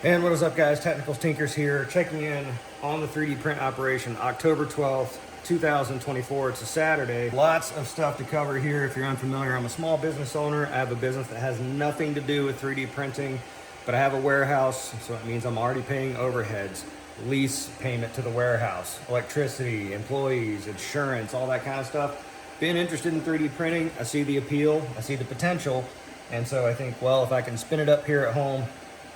And what is up, guys? Technical Tinkers here, checking in on the 3D print operation, October 12th, 2024. It's a Saturday. Lots of stuff to cover here. If you're unfamiliar, I'm a small business owner. I have a business that has nothing to do with 3D printing, but I have a warehouse, so that means I'm already paying overheads, lease payment to the warehouse, electricity, employees, insurance, all that kind of stuff. Been interested in 3D printing. I see the appeal, I see the potential, and so I think, well, if I can spin it up here at home,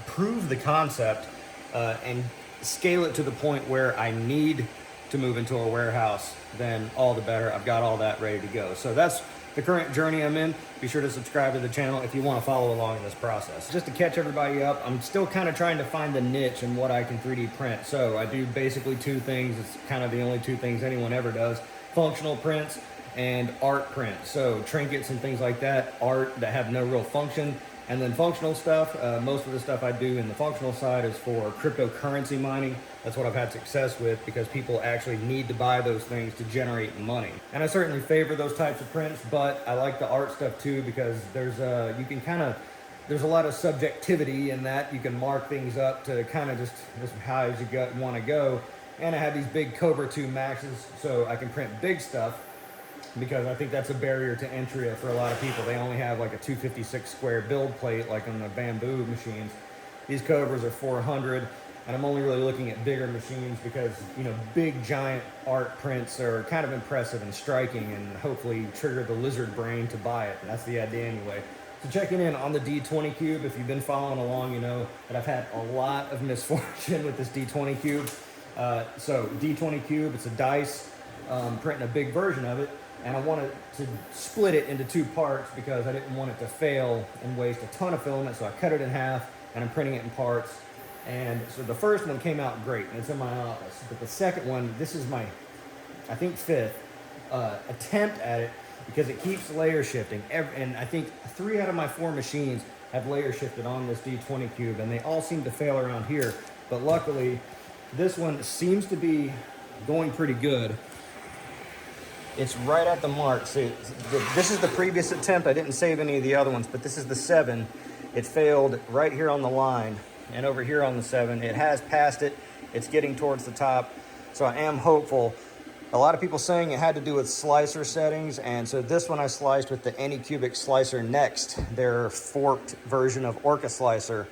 prove the concept, and scale it to the point where I need to move into a warehouse, then all the better. I've got all that ready to go. So that's the current journey I'm in. Be sure to subscribe to the channel if you want to follow along in this process. Just to catch everybody up, I'm still kind of trying to find the niche in what I can 3D print. So I do basically two things. It's kind of the only two things anyone ever does: functional prints and art prints. So trinkets and things like that, art that have no real function. And then functional stuff, most of the stuff I do in the functional side is for cryptocurrency mining. That's what I've had success with because people actually need to buy those things to generate money. And I certainly favor those types of prints, but I like the art stuff too because there's a lot of subjectivity in that. You can mark things up to kind of just as high as you want to go. And I have these big Cobra 2 Maxes, so I can print big stuff, because I think that's a barrier to entry for a lot of people. They only have like a 256 square build plate like on the bamboo machines. These Cobras are 400, and I'm only really looking at bigger machines because, you know, big giant art prints are kind of impressive and striking and hopefully trigger the lizard brain to buy it. And that's the idea anyway. So checking in on the D20 Cube. If you've been following along, you know that I've had a lot of misfortune with this D20 Cube. So D20 Cube, it's a dice, printing a big version of it. And I wanted to split it into two parts because I didn't want it to fail and waste a ton of filament. So I cut it in half and I'm printing it in parts. And so the first one came out great and it's in my office. But the second one, this is my, I think, fifth attempt at it because it keeps layer shifting. And I think 3 out of my 4 machines have layer shifted on this D20 Cube, and they all seem to fail around here. But luckily, this one seems to be going pretty good. It's right at the mark. See, this is the previous attempt. I didn't save any of the other ones, but this is the 7. It failed right here on the line, and over here on the 7. It has passed it. It's getting towards the top, so I am hopeful. A lot of people saying it had to do with slicer settings, and so this one I sliced with the Anycubic Slicer Next, their forked version of Orca Slicer,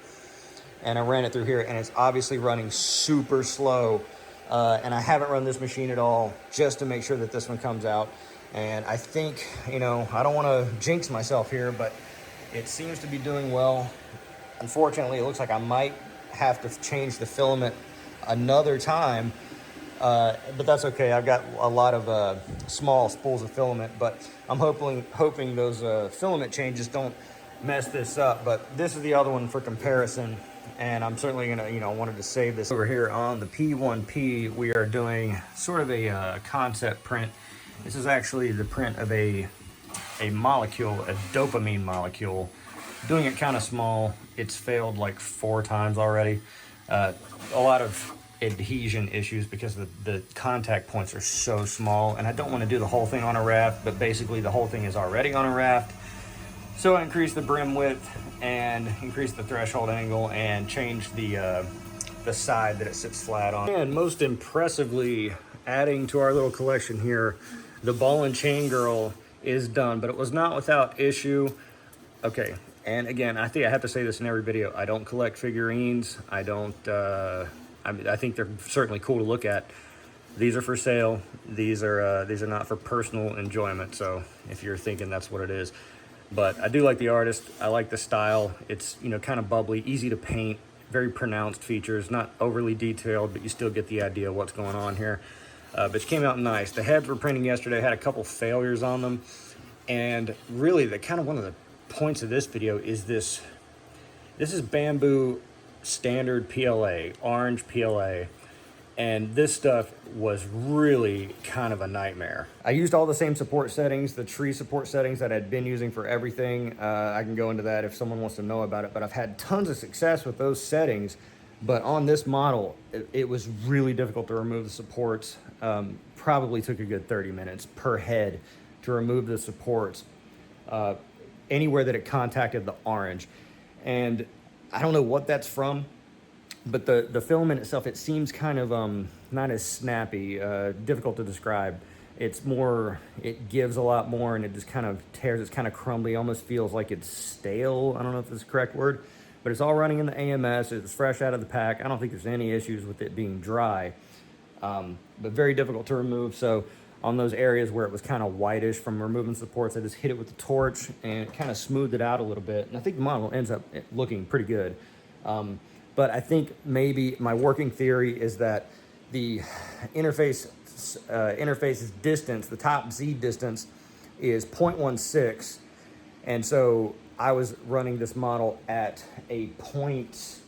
and I ran it through here, and it's obviously running super slow. And I haven't run this machine at all just to make sure that this one comes out. And I think, you know, I don't want to jinx myself here, but it seems to be doing well. Unfortunately, it looks like I might have to change the filament another time, but that's okay. I've got a lot of small spools of filament, but I'm hoping those filament changes don't mess this up. But this is the other one for comparison. And I'm certainly gonna, you know, wanted to save this. Over here on the P1P, we are doing sort of a concept print. This is actually the print of a molecule, a dopamine molecule. Doing it kind of small. It's failed like 4 times already. A lot of adhesion issues because the contact points are so small, and I don't want to do the whole thing on a raft, but basically the whole thing is already on a raft. So I increased the brim width and increased the threshold angle and changed the side that it sits flat on. And most impressively, adding to our little collection here, the ball and chain girl is done, but it was not without issue. Okay, and again, I think I have to say this in every video. I don't collect figurines. I don't, I think they're certainly cool to look at. These are for sale. These are not for personal enjoyment. So if you're thinking that's what it is. But I do like the artist. I like the style. It's, you know, kind of bubbly, easy to paint, very pronounced features, not overly detailed, but you still get the idea of what's going on here. But it came out nice. The heads were printing yesterday, had a couple failures on them. And really, the kind of one of the points of this video is this is bamboo standard PLA, orange PLA. And this stuff was really kind of a nightmare. I used all the same support settings, the tree support settings that I'd been using for everything. I can go into that if someone wants to know about it, but I've had tons of success with those settings. But on this model, it was really difficult to remove the supports. Probably took a good 30 minutes per head to remove the supports anywhere that it contacted the orange. And I don't know what that's from. but the filament itself, it seems kind of not as snappy, difficult to describe. It's more, it gives a lot more, and it just kind of tears. It's kind of crumbly, almost feels like it's stale. I don't know if that's the correct word, but it's all running in the AMS. It's fresh out of the pack. I don't think there's any issues with it being dry, but very difficult to remove. So on those areas where it was kind of whitish from removing supports, I just hit it with the torch and kind of smoothed it out a little bit. And I think the model ends up looking pretty good. But I think maybe my working theory is that the interface's distance, the top Z distance, is 0.16. And so I was running this model at a point,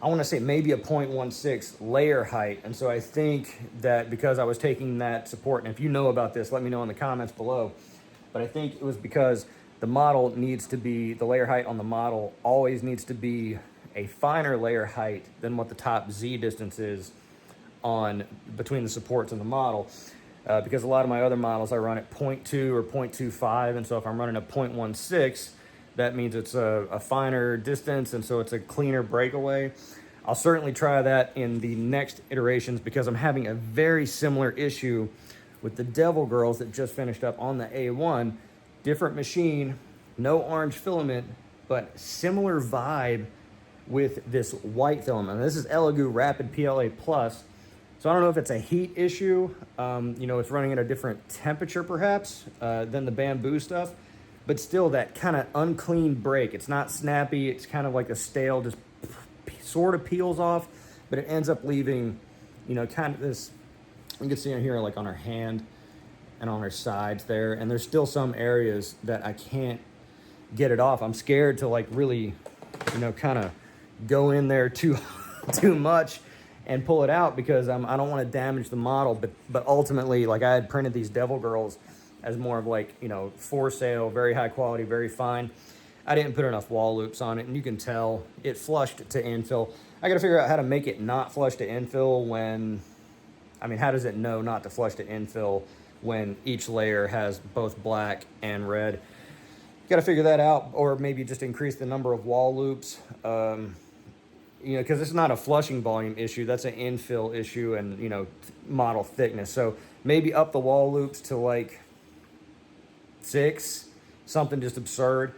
I want to say maybe a 0.16 layer height. And so I think that because I was taking that support, and if you know about this, let me know in the comments below. But I think it was because the model needs to be, the layer height on the model always needs to be a finer layer height than what the top Z distance is on between the supports and the model. Because a lot of my other models I run at 0.2 or 0.25, and so if I'm running a 0.16, that means it's a finer distance, and so it's a cleaner breakaway. I'll certainly try that in the next iterations because I'm having a very similar issue with the Devil Girls that just finished up on the A1. Different machine, no orange filament, but similar vibe with this white filament. This is Elegoo Rapid PLA Plus. So I don't know if it's a heat issue. You know, it's running at a different temperature perhaps than the bamboo stuff, but still that kind of unclean break. It's not snappy. It's kind of like a stale, just sort of peels off, but it ends up leaving, you know, kind of this, you can see on here, like on her hand and on her sides there. And there's still some areas that I can't get it off. I'm scared to like really, you know, kind of go in there too much and pull it out because I don't want to damage the model. But ultimately, like I had printed these Devil Girls as more of like, you know, for sale, very high quality, very fine. I didn't put enough wall loops on it, and you can tell it flushed to infill. I got to figure out how to make it not flush to infill when, I mean, how does it know not to flush to infill when each layer has both black and red? Got to figure that out, or maybe just increase the number of wall loops. You know, because it's not a flushing volume issue, that's an infill issue and, you know, model thickness. So maybe up the wall loops to like 6, something just absurd.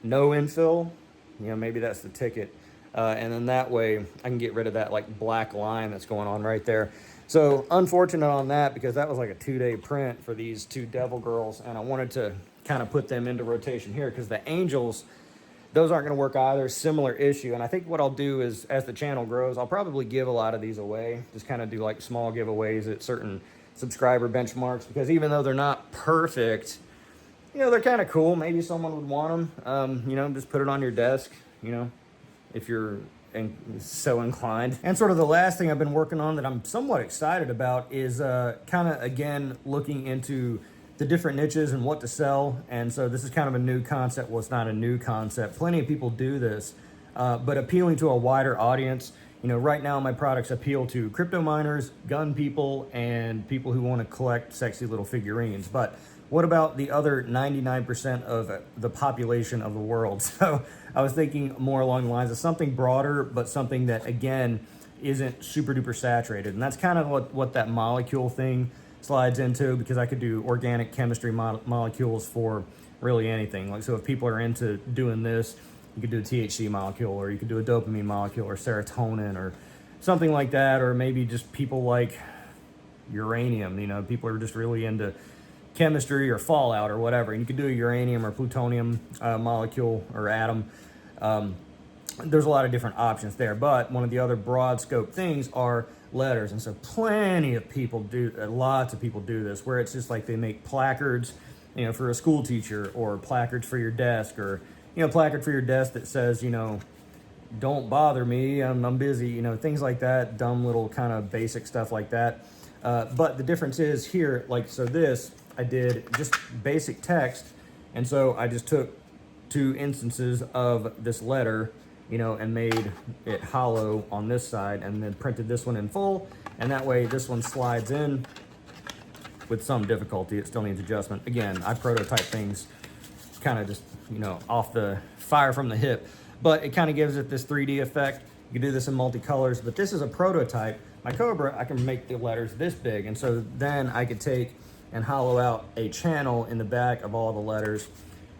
No infill, you know, maybe that's the ticket. And then that way I can get rid of that like black line that's going on right there. So unfortunate on that because that was like a 2-day print for these two Devil Girls, and I wanted to kind of put them into rotation here because the Angels, those aren't going to work either. Similar issue. And I think what I'll do is, as the channel grows, I'll probably give a lot of these away. Just kind of do like small giveaways at certain subscriber benchmarks, because even though they're not perfect, you know, they're kind of cool. Maybe someone would want them. You know, just put it on your desk, you know, if you're so inclined. And sort of the last thing I've been working on that I'm somewhat excited about is kind of, again, looking into the different niches and what to sell. And so this is kind of a new concept. Well, it's not a new concept. Plenty of people do this, but appealing to a wider audience. You know, right now my products appeal to crypto miners, gun people, and people who want to collect sexy little figurines. But what about the other 99% of the population of the world? So I was thinking more along the lines of something broader, but something that, again, isn't super duper saturated. And that's kind of what that molecule thing slides into, because I could do organic chemistry molecules for really anything. Like, so if people are into doing this, you could do a THC molecule, or you could do a dopamine molecule, or serotonin, or something like that. Or maybe just people like uranium. You know, people are just really into chemistry or fallout or whatever. And you could do a uranium or plutonium molecule or atom. There's a lot of different options there. But one of the other broad scope things are letters. And so plenty of people do, lots of people do this, where it's just like they make placards, you know, for a school teacher, or placards for your desk, or, you know, placard for your desk that says, you know, don't bother me, I'm busy, you know, things like that, dumb little kind of basic stuff like that. But the difference is here, like, so this, I did just basic text. And so I just took 2 instances of this letter, you know, and made it hollow on this side, and then printed this one in full. And that way this one slides in with some difficulty. It still needs adjustment. Again, I prototype things kind of just, you know, off the fire from the hip, but it kind of gives it this 3D effect. You can do this in multicolors, but this is a prototype. My Cobra, I can make the letters this big, and so then I could take and hollow out a channel in the back of all the letters,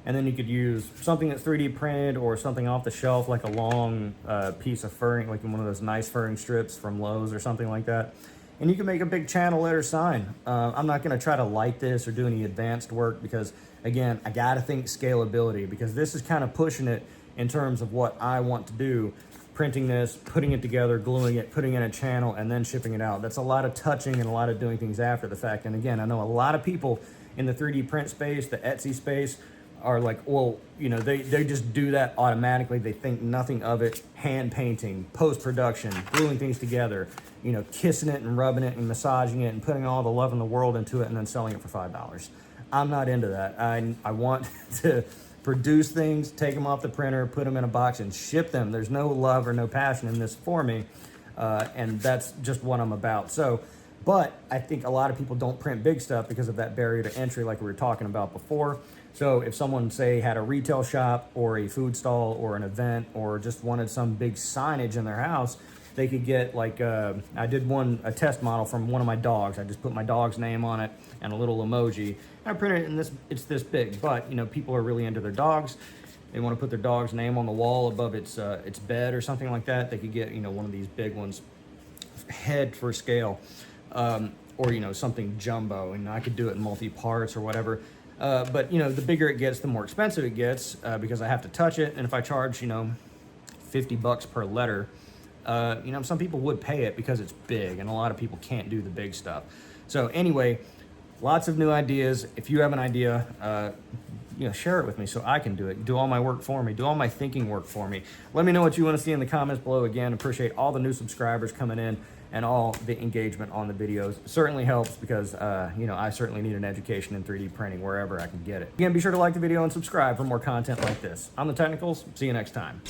and then you could use something that's 3D printed or something off the shelf, like a long piece of furring, like one of those nice furring strips from Lowe's or something like that. And you can make a big channel letter sign. I'm not gonna try to light this or do any advanced work because, again, I gotta think scalability, because this is kind of pushing it in terms of what I want to do. Printing this, putting it together, gluing it, putting in a channel, and then shipping it out. That's a lot of touching and a lot of doing things after the fact. And again, I know a lot of people in the 3D print space, the Etsy space, are like, well, you know, they just do that automatically. They think nothing of it. Hand painting, post-production, gluing things together, you know, kissing it and rubbing it and massaging it and putting all the love in the world into it and then selling it for $5. I'm not into that. I want to produce things, take them off the printer, put them in a box and ship them. There's no love or no passion in this for me. And that's just what I'm about. So, but I think a lot of people don't print big stuff because of that barrier to entry like we were talking about before. So if someone, say, had a retail shop or a food stall or an event or just wanted some big signage in their house, they could get like, I did a test model from one of my dogs. I just put my dog's name on it and a little emoji. I printed it in this, it's this big, but you know, people are really into their dogs. They want to put their dog's name on the wall above its bed or something like that. They could get, you know, one of these big ones, head for scale, or, you know, something jumbo, and I could do it in multi-parts or whatever. But you know, the bigger it gets, the more expensive it gets, because I have to touch it. And if I charge, you know, $50 per letter, you know, some people would pay it because it's big, and a lot of people can't do the big stuff. So anyway, lots of new ideas. If you have an idea, you know, share it with me so I can do it. Do all my work for me. Do all my thinking work for me. Let me know what you want to see in the comments below. Again, appreciate all the new subscribers coming in and all the engagement on the videos. It certainly helps because, you know, I certainly need an education in 3D printing wherever I can get it. Again, be sure to like the video and subscribe for more content like this. I'm The Technicals. See you next time.